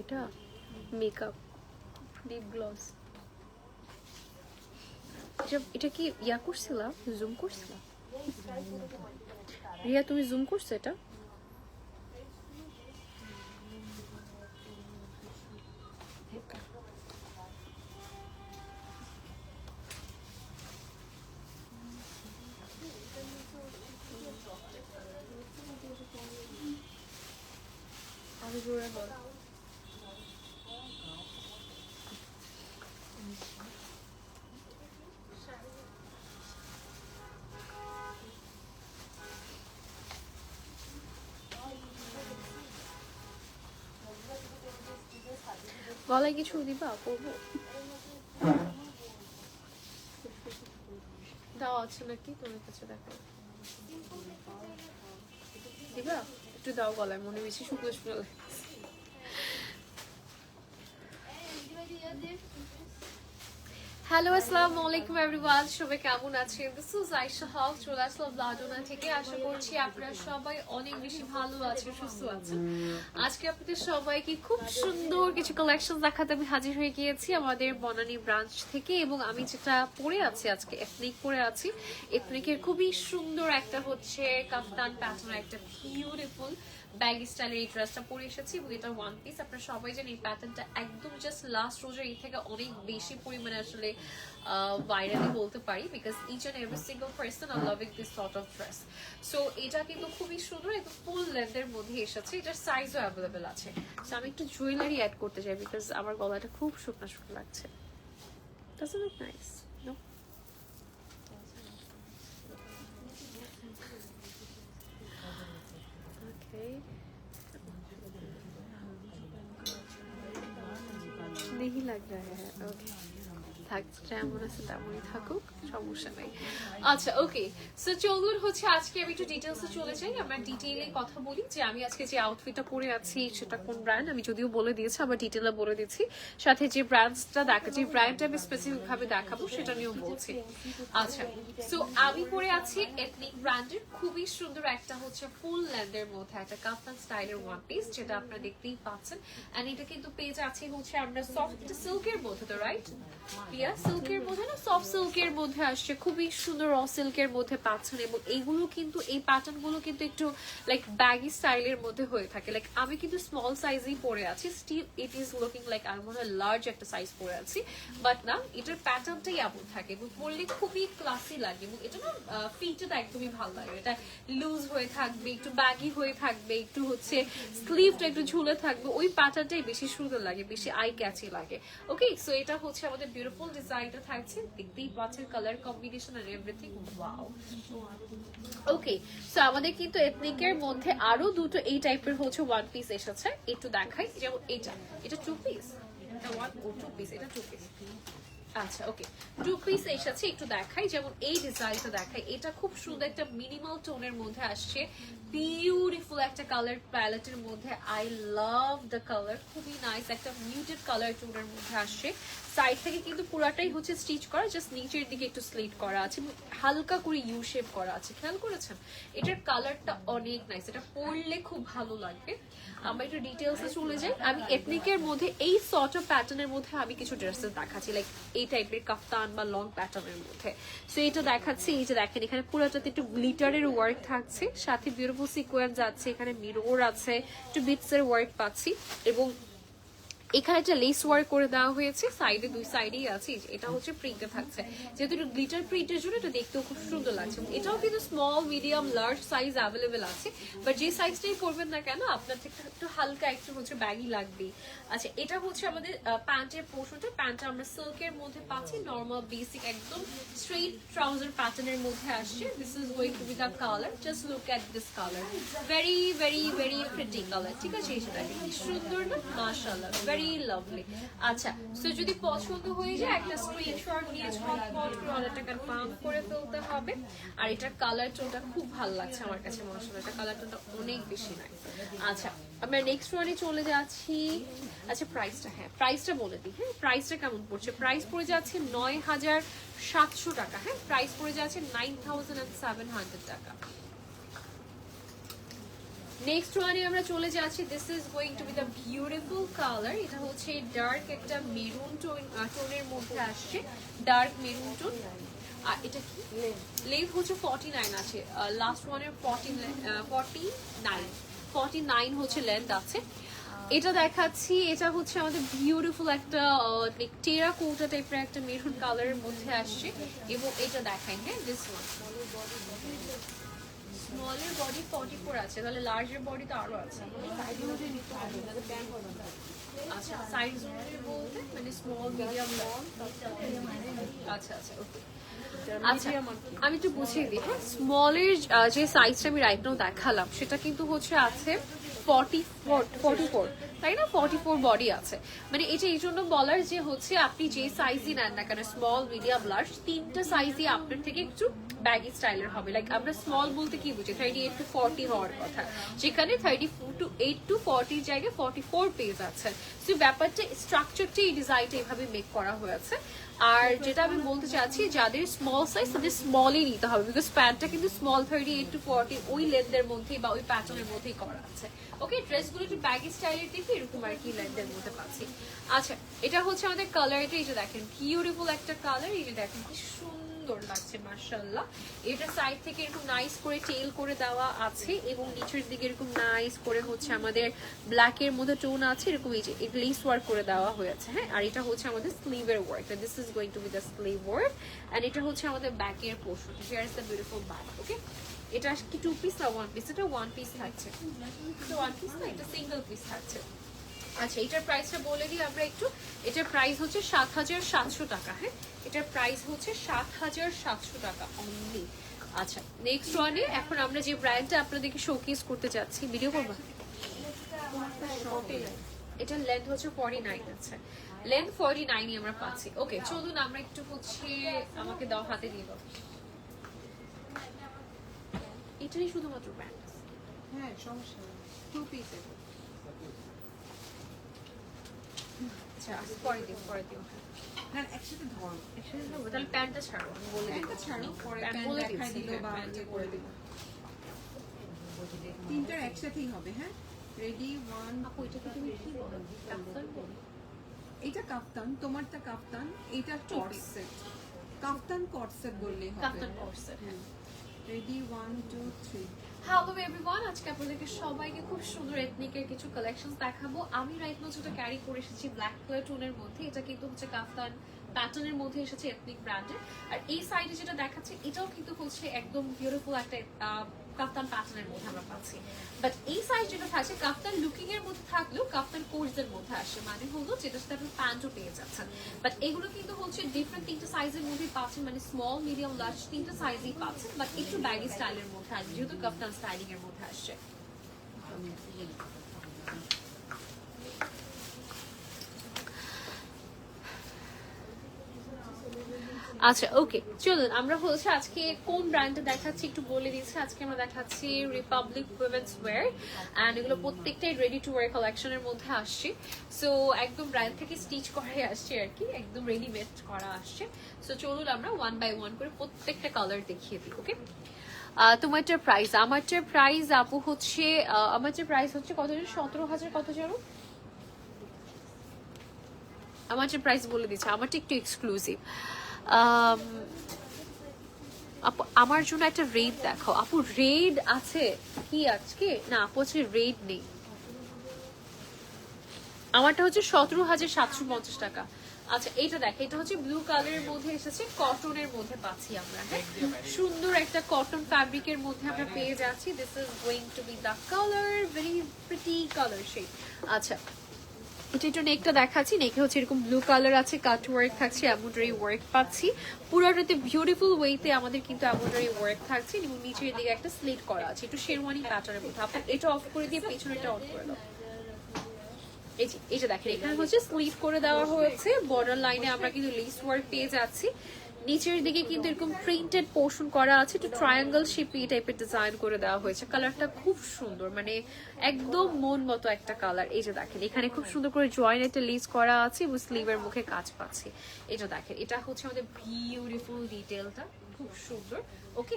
এটা makeup lip gloss. এটা কি ইয়া করছিলা, জুম করছিলা? রিয়া তুমি জুম করছো এটা? আমি জোরে বল। গলায় কিছু দিবা, করবো? দাও আছে নাকি তোমার কাছে, দেখো দিবা? একটু দাও গলায়, মনে বেশি শুকনো শুকনো লাগে। হ্যালো আসসালামু আলাইকুম এভরিওয়ান, সবাই কেমন আছেন? দিস ইজ আয়েশা হক, চলে আসলাম লাডোনা থেকে। আশা করছি আপনারা সবাই অনেক বেশি ভালো আছেন, সুস্থ আছেন। আজকে আপনাদের সবাইকে খুব সুন্দর কিছু কালেকশন দেখাতে আমি হাজির হয়ে গিয়েছি আমাদের বনানী ব্রাঞ্চ থেকে। এবং আমি যেটা পরে আছি আজকে, এথনিক পরে আছি। এথনিকের খুবই সুন্দর একটা হচ্ছে কাফতান প্যাটার্ন, একটা বিউটিফুল ব্যাগি স্টাইলের এই ড্রেসটা পরে এসেছি এবং এটা ওয়ান পিস। আপনারা সবাই জানেন এই প্যাটার্নটা একদম জাস্ট লাস্ট রোজের এই থেকে অনেক বেশি পরিমাণে আসলে ভাইরালি বলতে পারি, because each and every single person are loving this sort of dress. So এটা কিন্তু খুবই সুন্দর, একদম ফুল লেন্থের মধ্যে এসেছে, এটার সাইজও অ্যাভেলেবেল আছে। সো আমি একটু জুয়েলারি অ্যাড করতে চাই বিকজ আমার গলাটা খুব শুকনো শুকনো লাগছে। Doesn't look nice, no? Okay. नहीं लग रहा है, ओके থাক, যেমন আছে তেমনই থাকুক, সমস্যা নাই। আচ্ছা ওকে, সো চলুন হচ্ছে আজকে আমি একটু ডিটেলসে চলে যাই। আমরা ডিটেইলে কথা বলি যে আমি আজকে যে আউটফিটটা পরে আছি সেটা কোন ব্র্যান্ড, আমি যদিও বলে দিয়েছি, আবার ডিটেইলে বলে দিচ্ছি। সাথে যে ব্র্যান্ডটা যে ব্র্যান্ডটা আমি স্পেসিফিক ভাবে দেখাবো সেটা নিয়েও বলছি। আচ্ছা, সো আমি পরে আছি এথনিক ব্র্যান্ডের খুবই সুন্দর একটা হচ্ছে ফুল লেন্থের মধ্যে একটা কাফতান স্টাইলের ওয়ান পিস, যেটা আপনারা দেখতেই পাচ্ছেন। এন্ড এটা কিন্তু পেয়ে যাচ্ছি হচ্ছে আমরা সফট সিল্কের মধ্যে, তো রাইট প্রিয়া? সিল্কের মধ্যে না, সফট সিল্কের মধ্যে আসছে, খুবই সুন্দর র সিল্কের মধ্যে পাচ্ছেন। এবং এইগুলো কিন্তু এই প্যাটার্ন গুলো কিন্তু একটু লাইক ব্যাগি স্টাইলের মধ্যে হয়ে থাকে। লাইক আমি কিন্তু স্মল সাইজেই পরে আছি, still it is looking like আমি মনে হয় লার্জ একটা সাইজ পরে আছি, বাট না, এটার প্যাটার্নটাই এমন থাকে এবং পরলে খুবই ক্লাসি লাগে। এবং এটা না ফিটটা একদমই ভালো লাগে, এটা লুজ হয়ে থাকবে, একটু ব্যাগি হয়ে থাকবে, একটু হচ্ছে স্লিভটা একটু ঝুলে থাকবে, ওই প্যাটার্নটাই বেশি সুন্দর লাগে, বেশি আই ক্যাচি লাগে। ওকে, সো এটা হচ্ছে আমাদের বিউটিফুল ডিজাইনটা থাকছে, দেখতেই পাচ্ছেন কালার কম্বিনেশন আর এভরিথিং, ওয়াও। ওকে, সো আমাদের কিন্তু এথনিকের মধ্যে আরো দুটো এই টাইপের হচ্ছে ওয়ান পিস এসেছে, একটু দেখাই। যেমন এটা টু পিস, এটা ওয়ান ও টু পিস, এটা টু পিস। আচ্ছা ওকে, টু পিস এসেছে, একটু দেখাই। যেমন এই ডিজাইনটা দেখাই, এটা খুব সুন্দর একটা মিনিমাল টোনের মধ্যে আসছে, বিউটিফুল একটা কালার প্যালেটের মধ্যে। আই লাভ দ্য কালার, খুবই নাইস একটা মিউটেড কালার টোনের মধ্যে আসছে। সাইড থেকে কিন্তু পুরাটাই হচ্ছে স্টিচ করা, জাস্ট নিচের দিকে একটু স্লিট করা আছে, হালকা করে ইউ শেপ করা আছে, খেয়াল করেছেন? এটার কালারটা অনেক নাইস, এটা পরলে খুব ভালো লাগবে। আমরা একটু ডিটেলসে চলে যাই। আমি এথনিকের মধ্যে এই সর্ট অফ প্যাটার্নের মধ্যে আমি কিছু ড্রেসেস দেখাচ্ছি, লাইক এই টাইপের কাফতান বা লং প্যাটার্নের মধ্যে। সো এটা দেখাচ্ছি, এই যে দেখেন এখানে পুরোটাতে একটু গ্লিটারের ওয়ার্ক থাকছে, সাথে বিউটিফুল সিকোয়েন্স যাচ্ছে, এখানে মিরর আছে, একটু বিটসের ওয়ার্ক পাচ্ছি। এবং এখানে একটা লেস ওয়ার্ক করে দেওয়া হয়েছে, সাইডে দুই সাইডেই আছে। এটা হচ্ছে প্রিন্টে থাকছে, যেহেতু একটু গ্লিটার প্রিন্টের জন্য এটা দেখতেও খুব সুন্দর লাগছে। এটাও কিন্তু small, medium, large size available আছে, বাট যে সাইজটাই পরবেন না কেন আপনার থেকে একটু হালকা একটু হচ্ছে ব্যাগি লাগবেই। আচ্ছা, এটা হচ্ছে আমাদের প্যান্টের পোর্শনটা। প্যান্টটা আমরা সিল্কের মধ্যে পাচ্ছি, নর্মাল বেসিক একদম স্ট্রেট ট্রাউজার প্যাটার্নের মধ্যে আসছে। This is going to be the colour, just look at this colour, very very very pretty colour, ঠিক আছে? সেটা কি সুন্দর না, মাশাআল্লাহ, ভেরি লাভলি। আচ্ছা, সো যদি পছন্দ হয়ে যায় একটা স্ক্রিনশট নিয়ে ঝটপট করে অর্ডারটা কনফার্ম করে ফেলতে হবে। আর এটার কালার টোনটা খুব ভালো লাগছে আমার কাছে, মাশাআল্লাহ, এটা কালার টোনটা অনেক বেশি নাইস। আচ্ছা, আমরা নেক্সট ওয়ানে চলে যাচ্ছি। আচ্ছা, প্রাইসটা, হ্যাঁ প্রাইসটা বলে দিই। হ্যাঁ, প্রাইসটা কেমন পড়ছে? প্রাইস পড়ে যাচ্ছে ৯,৭০০ টাকা। হ্যাঁ, প্রাইস পড়ে যাচ্ছে 9,700 টাকা। নেক্সট ওয়ানে আমরা চলে যাচ্ছি, this is going to be the beautiful colour. এটা হচ্ছে ডার্ক একটা মেরুন টোনের মধ্যে আসছে, ডার্ক মেরুন টোন। আর এটা কি লেন্থ হচ্ছে 49 আছে, লাস্ট ওয়ানের 49 হচ্ছে লেন্থ আছে। এটা দেখাচ্ছি, এটা হচ্ছে আমাদের বিউটিফুল একটা টেরাকোটা টাইপের একটা মেরুন কালারের মধ্যে আসছে। এবং এটা দেখাই, হ্যাঁ দিস ওয়ান স্মলের বডি 44 আছে, তাহলে লার্জের বডি তো আরো আছে। আচ্ছা সাইজ বলতে মানে স্মল মিডিয়াম, আচ্ছা আচ্ছা ওকে। আচ্ছা আমি একটু বুঝিয়ে দিই, হ্যাঁ স্মলের যে সাইজটা আমি রাইট নাও দেখালাম সেটা কিন্তু হচ্ছে আছে 44, তাই না? 44 বডি আছে। মানে এটা এই জন্য বলার যে হচ্ছে আপনি যে সাইজই নেন না কেন, স্মল মিডিয়াম লার্জ, তিনটা সাইজই আপনার থেকে একটু ব্যাগি স্টাইলের হবে। লাইক আমরা স্মল বলতে কি বুঝি, 38 to 40 হওয়ার কথা, যেখানে 38 to 40 জায়গায় 44 পেজ আছে। সো ব্যাপারটা স্ট্রাকচারটা এই ডিজাইনটা এইভাবে মেক করা হয়েছে। আর যেটা আমি বলতে চাচ্ছি, যাদের স্মল সাইজ তাদের স্মলই নিতে হবে, বিকজ প্যান্টটা কিন্তু স্মল 38 to 40 ওই লেন্থের মধ্যেই বা ওই প্যাটার্নের মধ্যেই করা আছে। ওকে, ড্রেসগুলো একটু ব্যাগি স্টাইলের দিকে এরকম আর কি লেন্থের মধ্যে পাচ্ছি। আচ্ছা এটা হচ্ছে আমাদের কালার, এটা এই যে দেখেন বিউটিফুল একটা কালার, এই যে দেখেন কি সুন্দর লাগছে মাশাআল্লাহ। এটা সাইড থেকে এরকম নাইস করে টেল করে দেওয়া আছে এবং নিচের দিকে এরকম নাইস করে হচ্ছে আমাদের ব্ল্যাক এর মধ্যে টোন আছে, এরকম এই যে লেস ওয়ার্ক করে দেওয়া হয়েছে, হ্যাঁ। আর এটা হচ্ছে আমাদের স্লিভের work, this is going to be the sleeve work. And এটা হচ্ছে আমাদের ব্যাক এর portion, here is the beautiful back. Okay, এটা কি 2 পিস না 1 পিস? এটা 1 পিস থাকছে, এটা 1 পিস না, এটা সিঙ্গেল পিস থাকছে। আচ্ছা এটার প্রাইসটা বলে দিই আমরা একটু। এটার প্রাইস হচ্ছে ৭৭০০ টাকা, হ্যাঁ এটার প্রাইস হচ্ছে ৭৭০০ টাকা অনলি। আচ্ছা নেক্সট ওয়ানে এখন আমরা যে ব্র্যান্ডটা আপনাদেরকে শোকেস করতে যাচ্ছি, ভিডিও করবো, এটার লেন্থ হচ্ছে 49 আছে, লেন্থ 49ই আমরা পাচ্ছি। ওকে চলুন আমরা একটু হচ্ছে, আমাকে দাও হাতে দিয়ে দাও, এটারই শুধুমাত্র ব্র্যান্ড, হ্যাঁ সমস্যা 2 পিসের। আচ্ছা পরে দিও না একসাথে ধরো, একসাথে ধরবো, তাহলে প্যান্টটা ছাড়ো, আমি বলে দিই প্যান্টটা ছাড়ো, পরে প্যান্ট প্যান্ট বলে দেখাই দিচ্ছি, দিল হ্যাঁ, বা প্যান্টটা ইয়ে করে দিল। তিনটার একসাথেই হবে, হ্যাঁ রেডি 1। আপু এটাকে তুমি কি বলো, কাফতান বলো? এটা কাফতান, তোমারটা কাফতান, এটা কট সেট, কাফতান কট সেট বললেই হবে। কাফতান কোর্সের, হ্যাঁ। রেডি 1 2 3। হ্যালো এভরিওয়ান, আজকে আপনাদেরকে সবাইকে খুব সুন্দর এথনিকের কিছু কালেকশনস দেখাবো। আমি রাইট নাও যেটা ক্যারি করে এসেছি ব্ল্যাক কালার টোনের মধ্যে, এটা কিন্তু হচ্ছে কাফতান প্যাটার্নের মধ্যে এসেছে এথনিক ব্র্যান্ডের। আর এই সাইডে যেটা দেখাচ্ছে এটাও কিন্তু হচ্ছে একদম বিউটিফুল একটা কাফতান প্যাটার্নের মধ্যে আমরা পাচ্ছি। বাট এই সাইজ যেটা থাকছে কাফতান লুকিং এর মধ্যে থাকলেও কাফতান কোর্সের মধ্যে আসে, মানে হলো যেটার সাথে আপনি প্যান্টও পেয়ে যাচ্ছেন। বাট এগুলো কিন্তু হচ্ছে ডিফারেন্ট তিনটা সাইজের মধ্যেই পাচ্ছেন, মানে স্মল মিডিয়াম লার্জ তিনটা সাইজেই পাচ্ছেন, বাট একটু ব্যাগি স্টাইলের মধ্যে আসবে যেহেতু কাফতান স্টাইলিং এর মধ্যে আসছে। আচ্ছা ওকে চলুন আমরা হচ্ছে আজকে কোন ব্র্যান্ডটা দেখাচ্ছি একটু বলে দিচ্ছি। আজকে আমরা দেখাচ্ছি রিপাবলিক উইমেন্স ওয়্যার, অ্যান্ড এগুলো প্রত্যেকটাই রেডি টু ওয়্যার কালেকশনের মধ্যে আসছে। সো একদম ব্র্যান্ড থেকে স্টিচ করে আসছে আর কি, একদম রেডিমেড করা আসছে। সো চলুন আমরা 1 বাই 1 করে প্রত্যেকটা কালার দেখিয়ে দিই। ওকে, তোমারটার প্রাইস, আমারটার প্রাইস আপু হচ্ছে আমারটার প্রাইস হচ্ছে কত যেন 17,000 কত যেন, আমারটার প্রাইস বলে দিচ্ছে, আমারটা একটু এক্সক্লুসিভ। আপু আমার জন্য একটা রেড দেখো, আপু রেড আছে কি আজকে? না আপু হচ্ছে রেড নেই, আমারটা হচ্ছে 17,750 টাকা। আচ্ছা এইটা দেখ, এটা হচ্ছে ব্লু কালারের মধ্যে এসেছে, কটনের মধ্যে পাচ্ছি আমরা, হ্যাঁ সুন্দর একটা কটন ফ্যাব্রিকের মধ্যে আমরা পেয়ে যাচ্ছি। This is going to be the colour, very pretty colour shade. আচ্ছা এটা একটু নেকটা দেখাচ্ছি, নেকে হচ্ছে এরকম ব্লু কালার আছে, কাট ওয়ার্ক থাকছে, এমব্রয়ডারি ওয়ার্ক পাচ্ছি, পুরোটাতে বিউটিফুল ওয়েতে আমাদের কিন্তু এমব্রয়ডারি ওয়ার্ক থাকছে এবং নিচের দিকে একটা স্লিট করা আছে, একটু শেরওয়ানি প্যাটার্নের মধ্যে। আপনি এটা অফ করে দিয়ে পেছনেটা অন করে দাও। এই যে দেখেন এখানে হচ্ছে স্লিট করে দেওয়া হয়েছে, বর্ডার লাইনে আমরা কিন্তু লেস ওয়ার্ক পেয়ে যাচ্ছি, নিচের দিকে কিন্তু এরকম প্রিন্টেড পোর্শন করা আছে, একটু ট্রায়াঙ্গেল শেপি টাইপের ডিজাইন করে দেওয়া হয়েছে। কালারটা খুব সুন্দর, মানে একদম মন মতো একটা কালার। এই যে দেখেন এখানে খুব সুন্দর করে জয়েন একটা লেস করা আছে এবং স্লিভের মুখে কাজ পাচ্ছি। এটা দেখেন এটা হচ্ছে আমাদের বিউটিফুল ডিটেলটা, খুব সুন্দর। ওকে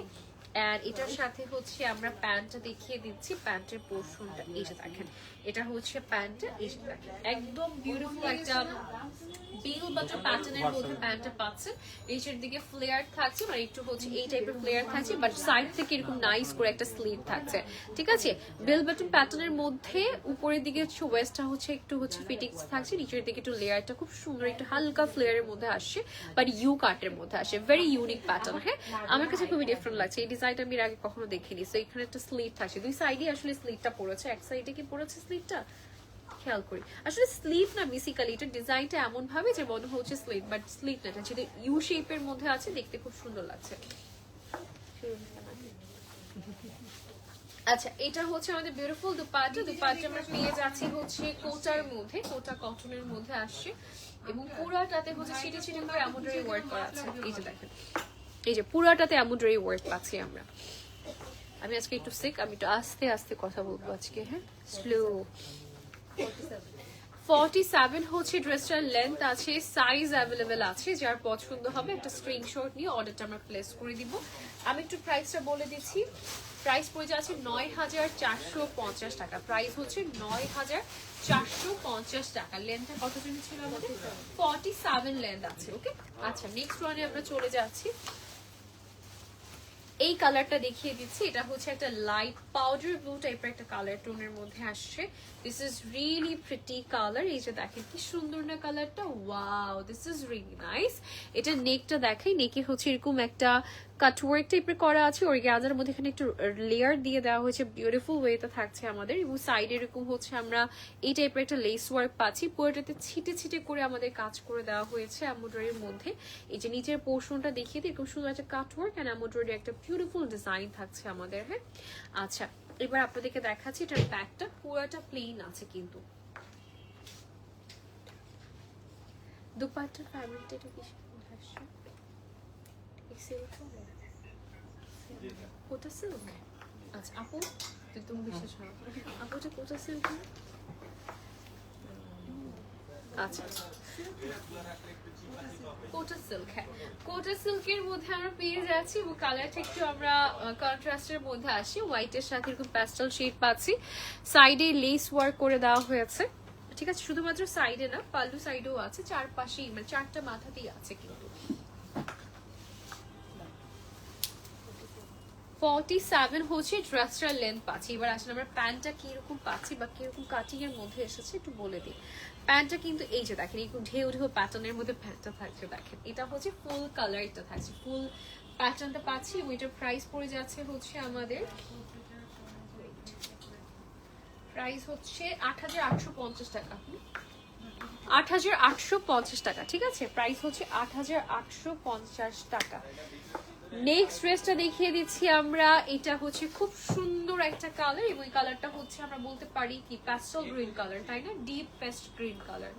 এন্ড এটার সাথে হচ্ছে আমরা প্যান্টটা দেখিয়ে দিচ্ছি, প্যান্টের পোর্শনটা এই যে দেখেন, এটা হচ্ছে প্যান্টটা, এই যে দেখেন একদম বিউটিফুল একটা বিল বাটন প্যাটার্নের মধ্যে প্যান্টটা পাচ্ছেন। নিচের দিকে ফ্লেয়ার থাকছে, মানে একটু হচ্ছে এই টাইপের ফ্লেয়ার থাকছে, বাট সাইড থেকে এরকম নাইস করে একটা স্লিভ থাকছে, ঠিক আছে। বেল বাটন প্যাটার্নের মধ্যে উপরের দিকে হচ্ছে ওয়েস্টটা হচ্ছে একটু হচ্ছে ফিটিংস থাকছে, নিচের দিকে একটু লেয়ারটা খুব সুন্দর একটু হালকা ফ্লেয়ারের মধ্যে আসছে, বাট ইউ কাটের মধ্যে আসে, ভেরি ইউনিক প্যাটার্ন। হ্যাঁ, আমার কাছে খুবই ডিফারেন্ট লাগছে, এই ডিজাইনটা আমি এর আগে কখনো দেখিনি। সো এখানে একটা স্লিভ থাকছে, দুই সাইডে আসলে স্লিভটা পড়েছে, এক সাইডে কি পড়েছে স্লিভটা খেয়াল করি, আসলে স্লিভ না বেসিক্যালি এটা ডিজাইনটা এমন ভাবে যে মনে হচ্ছে স্লিভ, বাট স্লিভ না, এটা যেটা ইউ শেপের মধ্যে আছে, দেখতে খুব সুন্দর লাগছে। আচ্ছা, এটা হচ্ছে আমাদের বিউটিফুল দুপাট্টা। দুপাট্টা আমরা পেয়ে যাচ্ছি হচ্ছে কোটার মধ্যে, কোটা কটনের মধ্যে আসছে এবং পুরাটাতে হচ্ছে ছিটে ছিটে করে এমব্রয়ডারি ওয়ার্ক করা আছে। এই যে দেখেন, এই যে পুরাটাতে এমব্রয়ডারি ওয়ার্ক পাচ্ছি আমরা। আমি আজকে একটু সিক, আমি একটু আস্তে আস্তে কথা বলবো আজকে, হ্যাঁ স্লো। 47 হচ্ছে ড্রেসটার লেন্থ আছে, সাইজ অ্যাভেলেবেল আছে, যার পছন্দ হবে একটা স্ক্রিনশট নিয়ে অর্ডারটা আমরা প্লেস করে দিব। আমি একটু প্রাইসটা বলে দিচ্ছি, প্রাইস পড়ে যাচ্ছে ৯,৪৫০ টাকা, প্রাইস হচ্ছে ৯,৪৫০ টাকা। লেন্থটা কতটুকু ছিল আমাদের? 47 লেন্থ আছে, ওকে। আচ্ছা, নেক্সট ওয়ানে আমরা চলে যাচ্ছি, এই কালারটা দেখিয়ে দিচ্ছি, এটা হচ্ছে একটা লাইট পাউডার ব্লু টাইপের একটা কালার টোনের মধ্যে আসছে। This is really pretty colour, এই যে দেখেন কি সুন্দর না কালারটা, wow this is really nice. এটা নেকটা দেখাই, নেকে হচ্ছে এরকম একটা কাটওয়ার্ক টাইপের করা আছে, অর্গানজার মধ্যে এখানে একটু লেয়ার দিয়ে দেওয়া হয়েছে, বিউটিফুল ওয়েতে থাকছে আমাদের। এবং সাইডে এরকম হচ্ছে আমরা এই টাইপের একটা লেস ওয়ার্ক পাচ্ছি, পুরোটাতে ছিটে ছিটে করে আমাদের কাজ করে দেওয়া হয়েছে এমব্রয়ডারির মধ্যে। এই যে নিচের পোর্শনটা দেখিয়ে দিই, এরকম সুন্দর একটা কাটওয়ার্ক এন্ড এমব্রয়ডারি একটা বিউটিফুল ডিজাইন থাকছে আমাদের। হ্যাঁ, আচ্ছা এবার আপনাদেরকে দেখাচ্ছি এটার ব্যাকটা, পুরোটা প্লেন আছে কিন্তু দুপাট্টার ফ্যাব্রিকটা এটা কি আসছে, কোটা সিল্ক। আচ্ছা আপু, তুমি বিশ্বাস করো আপু, এটা কোটা সিল্ক। আচ্ছা, কোটা সিল্ক, হ্যাঁ কোটা সিল্কের মধ্যে আমরা পেয়ে যাচ্ছি এবং কালারটা একটু আমরা কন্ট্রাস্টের মধ্যে আসি, হোয়াইটের সাথে এরকম প্যাস্টেল শেড পাচ্ছি, সাইডে লেস ওয়ার্ক করে দেওয়া হয়েছে, ঠিক আছে। শুধুমাত্র সাইডে না, পাল্লু সাইডেও আছে, চারপাশেই মানে চারটা মাথাতেই আছে কিন্তু। 47 হচ্ছে ড্রেসটার লেন্থ পাচ্ছি। এবার আসলে আমরা প্যান্টটা কিরকম পাচ্ছি বা কিরকম কাটিং এর মধ্যে এসেছে একটু বলে দিই। প্যান্টটা কিন্তু এই যে দেখেন এরকম ঢেউ ঢেউ প্যাটার্নের মধ্যে প্যান্টটা থাকছে, দেখেন এটা হচ্ছে ফুল কালারটা থাকছে, ফুল প্যাটার্নটা পাচ্ছি এবং এটার প্রাইস পড়ে যাচ্ছে হচ্ছে আমাদের, প্রাইস হচ্ছে ৮,৮৫০ টাকা, ৮,৮৫০ টাকা, ঠিক আছে। প্রাইস হচ্ছে ৮,৮৫০ টাকা। নেক্সট ড্রেসটা দেখিয়ে দিচ্ছি আমরা, এটা হচ্ছে খুব সুন্দর একটা কালার এবং এই কালারটা হচ্ছে আমরা বলতে পারি কি প্যাস্টেল গ্রিন কালার, তাই না, ডিপ পেস্ট গ্রিন কালার,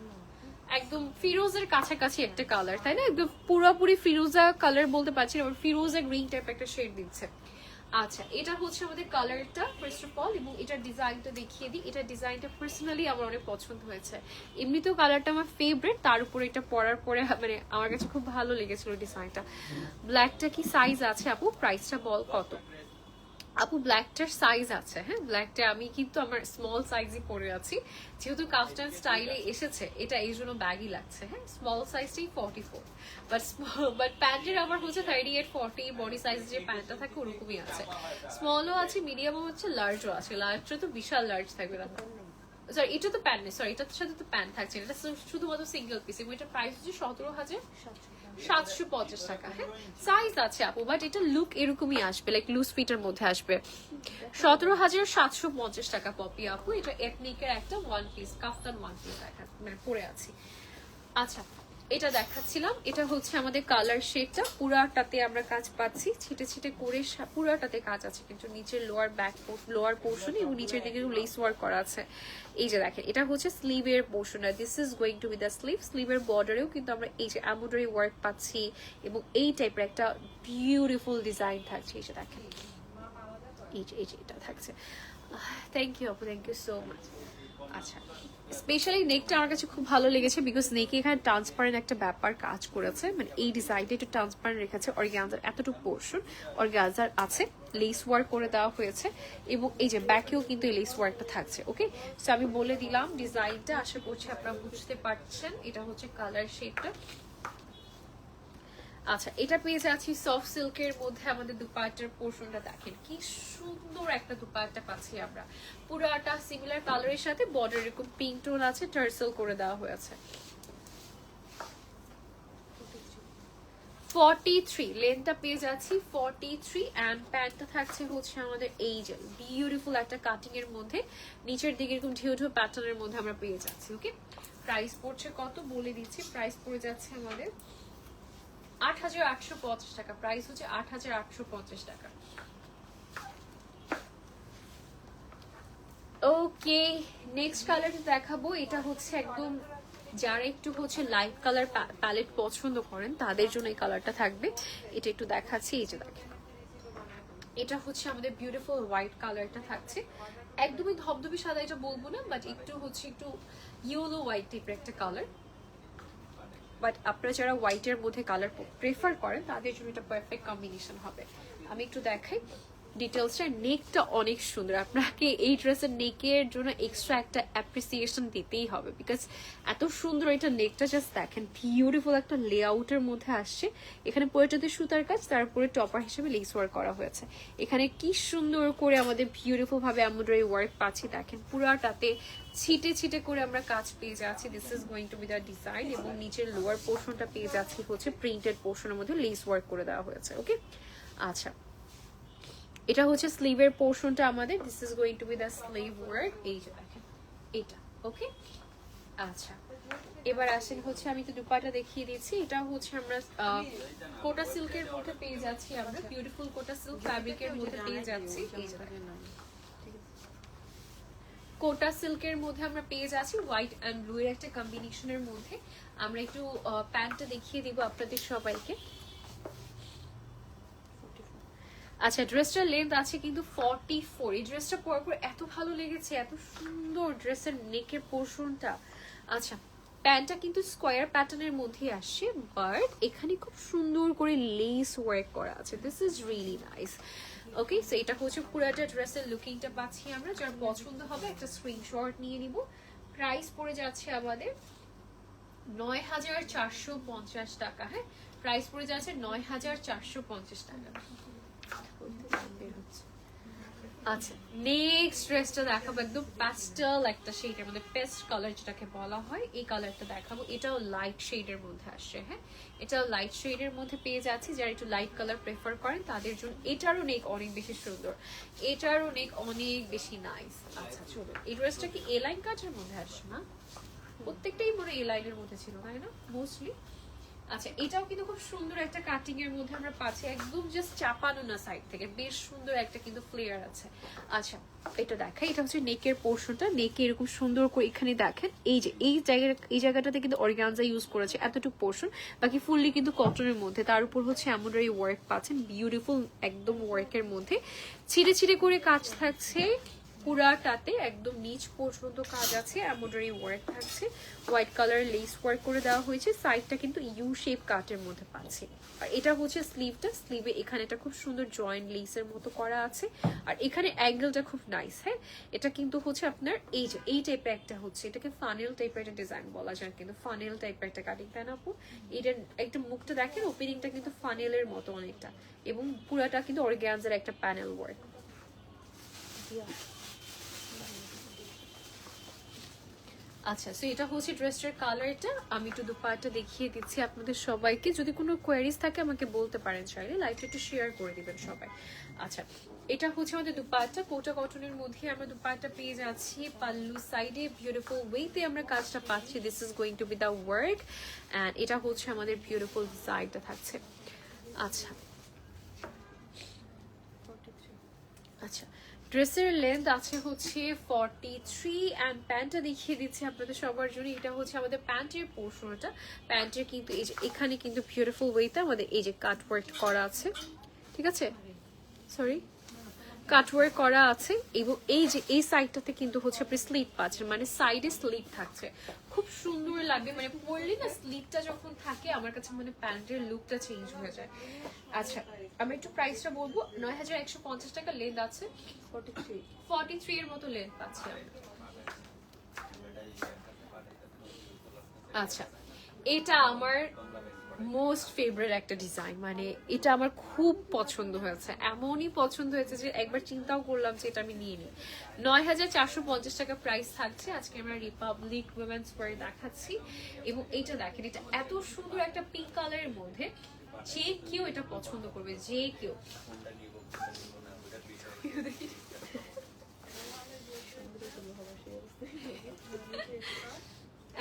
একদম ফিরোজের কাছাকাছি একটা কালার, তাই না, একদম পুরোপুরি ফিরোজা কালার বলতে পারছি না, ফিরোজা গ্রিন টাইপ একটা শেড দিচ্ছে। আচ্ছা, এটা হচ্ছে আমাদের কালারটা ফার্স্ট অফ অল, এবং এটার ডিজাইনটা দেখিয়ে দিই। এটার ডিজাইনটা পার্সোনালি আমার অনেক পছন্দ হয়েছে, এমনিতেও কালারটা আমার ফেভারিট, তার উপরে এটা পরার পরে মানে আমার কাছে খুব ভালো লেগেছিল ডিজাইনটা। ব্ল্যাকটা কি সাইজ আছে আপু? প্রাইসটা বল কত আপু? ব্ল্যাকটার সাইজ আছে, হ্যাঁ ব্ল্যাকটা আমি কিন্তু আমার স্মল সাইজই পরে আছি, যেহেতু কাফতান স্টাইলে এসেছে এটা এই জন্য ব্যাগই লাগছে। হ্যাঁ, স্মল সাইজটাই 44, বাট প্যান্টের আমার হচ্ছে 38 40 বডি সাইজ যে প্যান্টটা থাকে ওরকমই আছে, স্মলও আছে, মিডিয়ামও আছে, লার্জও আছে। লার্জটা তো বিশাল লার্জ থাকবে না, সরি এটা তো প্যান্ট নেই, সরি এটার সাথে তো প্যান্ট থাকছে, এটা শুধুমাত্র সিঙ্গেল পিস এবং এটার প্রাইস হচ্ছে 17,750 টাকা। হ্যাঁ, সাইজ আছে আপু, বাট এটা লুক এরকমই আসবে, লাইক লুজ ফিটের মধ্যে আসবে। 17,750 টাকা পপি আপু, এটা এথনিকের একটা ওয়ান পিস, কাফতান ওয়ান পিস মানে পরে আছি। আচ্ছা, এটা দেখাচ্ছিলাম, এটা হচ্ছে আমাদের কালার শেডটা, পুরাটাতে আমরা কাজ পাচ্ছি, ছিটে ছিটে করে পুরাটাতে কাজ আছে, কিন্তু নিচের লোয়ার পোর্শন এবং নিচের দিকে লেস ওয়ার্ক করা আছে। এই যে দেখেন এটা হচ্ছে স্লিভের পোর্শন, আর this is going to be the sleeve. স্লিভের বর্ডারেও কিন্তু আমরা এই যে এমব্রয়ডারি ওয়ার্ক পাচ্ছি এবং এই টাইপের একটা বিউটিফুল ডিজাইন থাকছে। এই যে দেখেন এই যে এটা থাকছে। থ্যাংক ইউ আপু, থ্যাংক ইউ সো মাচ। আচ্ছা, স্পেশালি নেকটা আমার কাছে খুব ভালো লেগেছে বিকজ নেকে এখানে ট্রান্সপারেন্ট একটা ব্যাপার কাজ করেছে, মানে এই ডিজাইনটা একটু ট্রান্সপারেন্ট রেখেছে। অর্গানজার এতটুকু পোর্শন অর্গানজার আছে, লেস ওয়ার্ক করে দেওয়া হয়েছে এবং এই যে ব্যাকেও কিন্তু এই লেস ওয়ার্কটা থাকছে। ওকে, সো আমি বলে দিলাম ডিজাইনটা, আশা করছি আপনারা বুঝতে পারছেন। এটা হচ্ছে কালার শেডটা। আচ্ছা, এটা পেয়ে যাচ্ছি সফট সিল্কের মধ্যে। আমাদের দুপাট্টার পোর্শনটা দেখেন কি সুন্দর একটা দুপাট্টা পাচ্ছি আমরা, পুরাটা সিমিলার কালারের সাথে বর্ডার এরকম পিঙ্ক টোন আছে, টার্সেল করে দেওয়া হয়েছে। 43 লেন্থটা পেয়ে যাচ্ছি 43 এন্ড প্যান্টটা থাকছে হচ্ছে আমাদের এই যে বিউটিফুল একটা কাটিং এর মধ্যে, নিচের দিকে এরকম ঢেউ ঢেউ প্যাটার্নের মধ্যে আমরা পেয়ে যাচ্ছি। ওকে, প্রাইস পড়ছে কত বলে দিচ্ছি, প্রাইস পড়ে যাচ্ছে আমাদের 8850 টাকা। প্রাইস হচ্ছে 8850 টাকা। ওকে, নেক্সট কালারটা দেখাবো। এটা হচ্ছে একদম যারা একটু হচ্ছে লাইট কালার প্যালেট পছন্দ করেন তাদের জন্য এই কালারটা থাকবে। এটা একটু দেখাচ্ছি, এই যে দেখেন, এটা হচ্ছে আমাদের বিউটিফুল হোয়াইট কালারটা থাকছে, একদমই ধবধবি সাদা এটা বলবো না, বাট একটু হচ্ছে একটু ইয়েলো হোয়াইট টাইপের একটা কালার। বাট আপনারা যারা হোয়াইটের মধ্যে কালার প্রেফার করেন তাদের জন্য এটা পারফেক্ট কম্বিনেশন হবে। আমি একটু দেখাই ডিটেলসটা। নেকটা অনেক সুন্দর, আপনাকে এই ড্রেসের নেকের জন্য এক্সট্রা একটা অ্যাপ্রিসিয়েশন দিতেই হবে বিকজ এত সুন্দর এটা নেকটা। জাস্ট দেখেন বিউটিফুল একটা লেআউটের মধ্যে আসছে। এখানে পুরোটাতে সুতার কাজ, তারপরে টপার হিসেবে লেস ওয়ার্ক করা হয়েছে। এখানে কি সুন্দর করে আমাদের বিউটিফুল ভাবে এমব্রয়ডারি ওয়ার্ক পাচ্ছি, দেখেন পুরাটাতে ছিটে ছিটে করে আমরা কাজ পেয়ে যাচ্ছি। This is going to be the design. এবং নিচের লোয়ার পোর্শনটা পেয়ে যাচ্ছি হচ্ছে প্রিন্টেড পোর্শনের মধ্যে লেস ওয়ার্ক করে দেওয়া হয়েছে। ওকে, আচ্ছা, এটা হচ্ছে স্লিভের পোর্শনটা আমাদের। This is going to be the sleeve work, এই যে দেখেন এটা। ওকে, আচ্ছা, এবার আসেন হচ্ছে আমি তো দুপাটা দেখিয়ে দিচ্ছি। এটা হচ্ছে আমরা কোটা সিল্কের মধ্যে পেয়ে যাচ্ছি, আমরা বিউটিফুল কোটা সিল্ক ফ্যাব্রিকের মধ্যে পেয়ে যাচ্ছি। এই যে কোটা সিল্কের মধ্যে আমরা পেয়ে যাচ্ছি হোয়াইট এন্ড ব্লু এর একটা কম্বিনেশনের মধ্যে। আমরা একটু প্যান্টটা দেখিয়ে দিব আপনাদের সবাইকে। আচ্ছা, ড্রেসটার লেন্থ আছে কিন্তু 44। এই ড্রেসটা পরার পর এত ভালো লেগেছে, এত সুন্দর ড্রেসের নেকের পোর্শনটা। আচ্ছা, প্যান্টটা কিন্তু স্কোয়ার প্যাটার্নের মধ্যে আসছে, বাট এখানে খুব সুন্দর করে লেস ওয়ার্ক করা আছে। This is really nice. Okay, so এটা হচ্ছে পুরাটা ড্রেসের লুকিংটা পাচ্ছি আমরা। যার পছন্দ হবে একটা স্ক্রিনশট নিয়ে নিব। প্রাইস পড়ে যাচ্ছে আমাদের 9450 টাকা। হ্যাঁ, প্রাইস পড়ে যাচ্ছে 9450 টাকা। আচ্ছা, নেক্সট ড্রেসটা দেখাবো একদম প্যাস্টেল একটা শেডের মধ্যে, পেস্ট কালার যেটাকে বলা হয়, এই কালারটা দেখাবো। এটাও লাইট শেডের মধ্যে আসছে। হ্যাঁ, এটাও লাইট শেডের মধ্যে পেয়ে যাচ্ছি। যারা একটু লাইট কালার প্রেফার করেন তাদের জন্য এটারও নেক অনেক বেশি সুন্দর, এটারও নেক অনেক বেশি নাইস। আচ্ছা, চলো, এই ড্রেসটা কি এ লাইন কাটের মধ্যে আসছে না? প্রত্যেকটাই মনে এ লাইনের মধ্যে ছিল, তাই না মোস্টলি? আচ্ছা, এটাও কিন্তু খুব সুন্দর একটা কাটিং এর মধ্যে আমরা পাচ্ছি, একদম জাস্ট চাপানো না সাইড থেকে, বেশ সুন্দর একটা কিন্তু ফ্লেয়ার আছে। আচ্ছা, এটা দেখাই, এটা হচ্ছে নেকের পোর্শনটা। নেকে এরকম সুন্দর করে এখানে দেখেন এই যে এই জায়গাটাতে কিন্তু অর্গানজা ইউজ করেছে এতটুকু পোর্শন, বাকি ফুললি কিন্তু কটনের মধ্যে। তার উপর হচ্ছে এমব্রয়ডারি ওয়ার্ক পাচ্ছেন, বিউটিফুল একদম ওয়ার্কের মধ্যে ছিঁড়ে ছিঁড়ে করে কাজ থাকছে। পুরাটাতে একদম নিচ পর্যন্ত কাজ আছে, এমব্রয়ডারি ওয়ার্ক থাকছে, হোয়াইট কালার লেস ওয়ার্ক করে দেওয়া হয়েছে। সাইডটা কিন্তু ইউ শেপ কাটের মধ্যে পাচ্ছি। আর এটা হচ্ছে স্লিভটা, স্লিভে এখানে এটা খুব সুন্দর জয়েন্ট লেসের মতো করা আছে। আর এখানে অ্যাঙ্গেলটা খুব নাইস। হ্যাঁ, এটা কিন্তু হচ্ছে আপনার এই যে এই টাইপের একটা হচ্ছে, এটাকে ফানেল টাইপের একটা ডিজাইন বলা যায়, কিন্তু ফানেল টাইপের একটা কাটিং, তাই না আপু? এটার একটা মুখটা দেখেন, ওপেনিংটা কিন্তু ফানেলের মতো অনেকটা, এবং পুরাটা কিন্তু অর্গানজার একটা প্যানেল ওয়ার্ক। আচ্ছা, সো এটা হচ্ছে ড্রেসটার কালারটা। আমি একটু দুপাটা দেখিয়ে দিচ্ছি আপনাদের সবাইকে। যদি কোনো কোয়ারিজ থাকে আমাকে বলতে পারেন, চাইলে লাইভটা একটু শেয়ার করে দিবেন সবাই। আচ্ছা, এটা হচ্ছে আমাদের দুপাট্টা, কোটা কটনের মধ্যে আমরা দুপাট্টা পেয়ে যাচ্ছি। পাল্লু সাইডে বিউটিফুল ওয়েতে আমরা কাজটা পাচ্ছি। This is going to be the work and এটা হচ্ছে আমাদের বিউটিফুল সাইডটা থাকছে। আচ্ছা আচ্ছা, ড্রেসের লেন্থ আছে হচ্ছে 43 অ্যান্ড প্যান্টটা দেখিয়ে দিচ্ছি আপনাদের সবার জন্য। এটা হচ্ছে আমাদের প্যান্টের পোর্শনটা। প্যান্টের কিন্তু এই যে এখানে কিন্তু বিউটিফুল ওয়েতে আমাদের এই যে কাট ওয়ার্ক করা আছে, ঠিক আছে? সরি, কাটওয়ার্ক করা আছে এবং এই যে এই সাইডটাতে কিন্তু হচ্ছে আপনি স্লিপ পাচ্ছেন, মানে সাইডে স্লিপ থাকছে, খুব সুন্দর লাগবে। মানে পরলে না স্লিপটা যখন থাকে আমার কাছে মানে প্যান্টের লুকটা চেঞ্জ হয়ে যায়। আচ্ছা আমি একটু প্রাইসটা বলবো, ৯,১৫০ টাকা লেন্থ আছে, 43 এর মতো লেন্থ পাচ্ছি আমি। আচ্ছা এটা আমার মোস্ট ফেভারিট একটা ডিজাইন, মানে এটা আমার খুব পছন্দ হয়েছে, এমনই পছন্দ হয়েছে যে একবার চিন্তাও করলাম যে এটা আমি নিয়ে নিই। ৯,৪৫০ টাকা প্রাইস থাকছে। আজকে আমরা রিপাবলিক উইমেন্স ওয়্যার দেখাচ্ছি এবং এটা দেখেন, এটা এত সুন্দর একটা পিঙ্ক কালারের মধ্যে, যে কেউ এটা পছন্দ করবে, যে কেউ।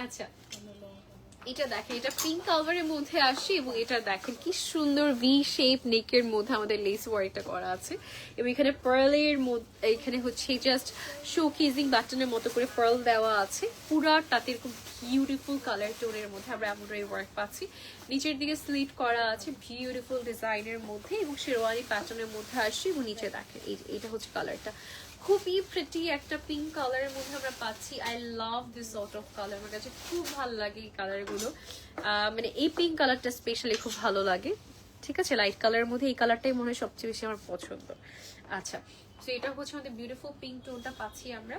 আচ্ছা এটা দেখেন, এটা পিঙ্ক কালারের মধ্যে আসে এবং এটা দেখেন কি সুন্দর ভি শেপ নেকের মধ্যে আমাদের লেস ওয়ার্কটা করা আছে এবং এখানে পার্লের মধ্যে এখানে হচ্ছে জাস্ট শোকেজিং বাটনের মতো করে পার্ল দেওয়া আছে। পুরাটাতে এরকম বিউটিফুল কালার টোনের মধ্যে আমরা এমব্রয়ডারি ওয়ার্ক পাচ্ছি। নিচের দিকে স্লিট করা আছে বিউটিফুল ডিজাইনের মধ্যে এবং শেরওয়ানি প্যাটার্নের মধ্যে আসছে এবং নিচে দেখেন এটা হচ্ছে কালারটা, খুবই প্রিটি একটা পিঙ্ক কালারের মধ্যে আমরা পাচ্ছি। I love this sort of colour, আমার কাছে খুব ভালো লাগে এই কালারগুলো, মানে এই পিঙ্ক কালারটা স্পেশালি খুব ভালো লাগে। ঠিক আছে, লাইট কালারের মধ্যে এই কালারটাই মনে হয় সবচেয়ে বেশি আমার পছন্দ। আচ্ছা তো এটা হচ্ছে আমাদের বিউটিফুল পিঙ্ক টোনটা পাচ্ছি আমরা।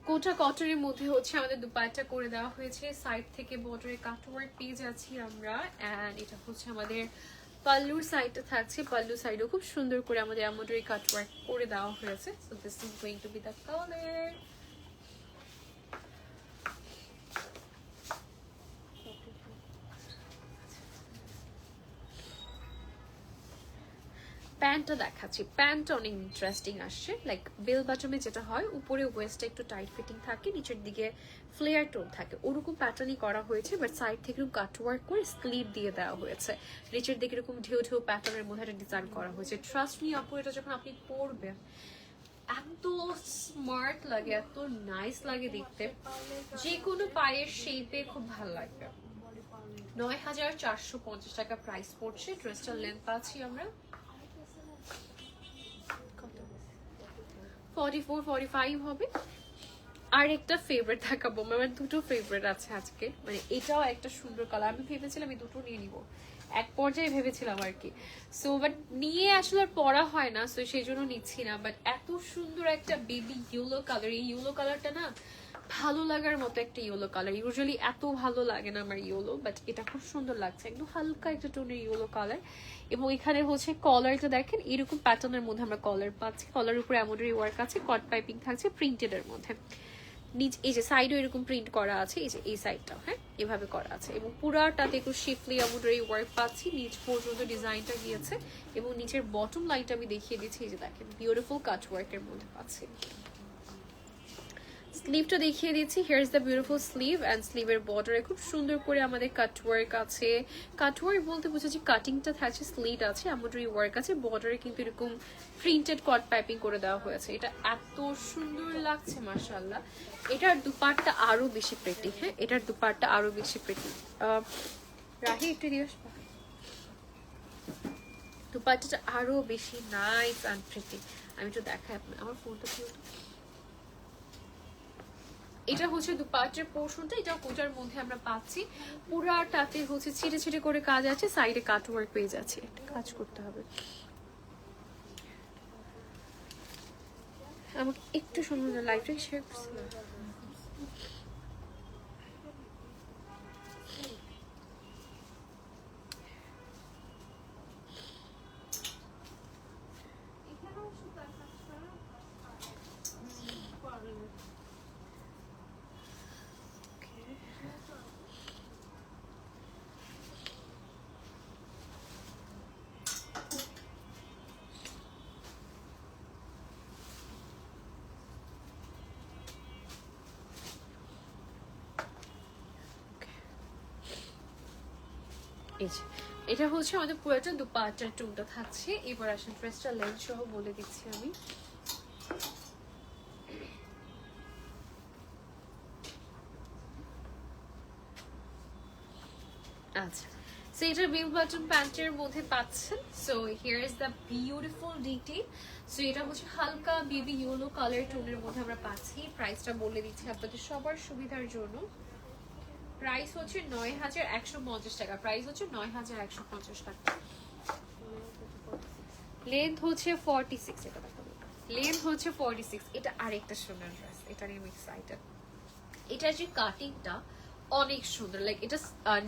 কোটা কটনের মধ্যে হচ্ছে আমাদের দুপাট্টা করে দেওয়া হয়েছে, সাইড থেকে বর্ডারে কাটওয়ার্ক পেয়ে যাচ্ছি আমরা। এন্ড এটা হচ্ছে আমাদের পাল্লুর সাইডটা থাকছে, পাল্লু সাইডও খুব সুন্দর করে আমাদের এমব্রয়ডারি কাটওয়ার্ক করে দেওয়া হয়েছে। So this is going to be the colour. প্যান্টটা দেখাচ্ছি, প্যান্টটা অনেক ইন্টারেস্টিং আসছে, লাইক বেল বাটমে যেটা হয় উপরে ওয়েস্টটা একটু টাইট ফিটিং থাকে, নিচের দিকে ফ্লেয়ার টোন থাকে, ওরকম প্যাটার্নই করা হয়েছে, বাট সাইড থেকে এরকম কাটওয়ার্ক করে স্লিভ দিয়ে দেওয়া হয়েছে। নিচের দিকে এরকম ঢেউ ঢেউ প্যাটার্নের মধ্যে একটা ডিজাইন করা হয়েছে। ট্রাস্ট মি আপু, এটা যখন আপনি পরবেন এত স্মার্ট লাগে, এত নাইস লাগে দেখতে, যে কোনো পায়ের শেপে খুব ভালো লাগবে। ৯,৪৫০ টাকা প্রাইস পড়ছে। ড্রেসটার লেন্থ পাচ্ছি আমরা 44 45 হবে। আর একটা ফেভারিট দেখাবো, আমার দুটো ফেভারিট আছে আজকে, মানে এটাও একটা সুন্দর কালার, আমি ভেবেছিলাম আমি দুটো নিয়ে নিব, এক পর্যায়ে ভেবেছিলাম আর কি। সো বাট নিয়ে আসলে আর পরা হয় না, সো সেই জন্য নিচ্ছি না। বাট এত সুন্দর একটা বেবি ইয়েলো কালার, এই ইয়েলো কালারটা না ভালো লাগার মতো একটা ইয়েলো কালার, ইউজুয়ালি এত ভালো লাগে না আমার ইয়েলো, বাট এটা খুব সুন্দর লাগছে, একদম হালকা একটা টোনের ইয়েলো কালার। এবং এখানে হচ্ছে কলারটা দেখেন এরকম প্যাটার্নের মধ্যে আমরা কলার পাচ্ছি, কলার উপরে এমব্রয়ডারি ওয়ার্ক আছে, কট পাইপিং থাকছে প্রিন্টেড এর মধ্যে। নিচ এই যে সাইডও এরকম প্রিন্ট করা আছে, এই যে এই সাইডটাও হ্যাঁ এভাবে করা আছে এবং পুরাটাতে একটু শিফলি এমব্রয়ডারি ওয়ার্ক পাচ্ছি, নিচ পর্যন্ত ডিজাইনটা গিয়েছে এবং নিচের বটম লাইনটা আমি দেখিয়ে দিচ্ছি, এই যে দেখেন বিউটিফুল কাট ওয়ার্কের মধ্যে পাচ্ছি। স্লিভটা দেখিয়ে দিচ্ছি, here is the beautiful sleeve and স্লিভের বর্ডারে খুব সুন্দর করে আমাদের কাটওয়ার্ক আছে। কাটওয়ার্ক বলতে বুঝেছি কাটিংটা থাকছে, স্লিট আছে, এমব্রয়ডারি ওয়ার্ক আছে, বর্ডারে কিন্তু এরকম প্রিন্টেড কট পাইপিং করে দেওয়া হয়েছে। এটা এত সুন্দর লাগছে মাশাআল্লাহ। এটার দুপাট্টা আরো বেশি প্রেটি, হ্যাঁ এটার দুপাট্টা আরো বেশি প্রেটি। রাহি একটু দিও, দুপাট্টাটা আরো বেশি নাইস অ্যান্ড প্রেটি। আমি একটু দেখাই আপনার, আমার ফোনটা কি এটা হচ্ছে দুপাট্টার পোর্শনটা, এটা কোটার মধ্যে আমরা পাচ্ছি, পুরাটাতে হচ্ছে ছিটে ছিটে করে কাজ আছে, সাইডে কাট ওয়ার্ক পেয়ে যাচ্ছে, একটা কাজ করতে হবে। আমাকে একটু সময় না, লাইভটা শেয়ার করছিলাম। এটা হচ্ছে আমাদের পুরোটা দুপাট্টার টুনটা থাকছে। এবার আসেন ড্রেসটা লেন্থ সহ বলে দিচ্ছি আমি। আচ্ছা সো এটা বিল বাটন প্যান্টের মধ্যে পাচ্ছেন। So here is the beautiful detail. So এটা হচ্ছে হালকা বেবি ইয়েলো কালার টোনের মধ্যে আমরা পাচ্ছি। প্রাইসটা বলে দিচ্ছি আপনাদের সবার সুবিধার জন্য। প্রাইস হচ্ছে ৯,১৫০ টাকা। প্রাইস হচ্ছে ৯,১৫০ টাকা। লেন্থ হচ্ছে 46, এটা দেখাবো। লেন্থ হচ্ছে 46। এটা আরেকটা সুন্দর ড্রেস, এটা নিয়ে আমি এক্সাইটেড। এটার যে কাটিংটা অনেক সুন্দর, লাইক এটা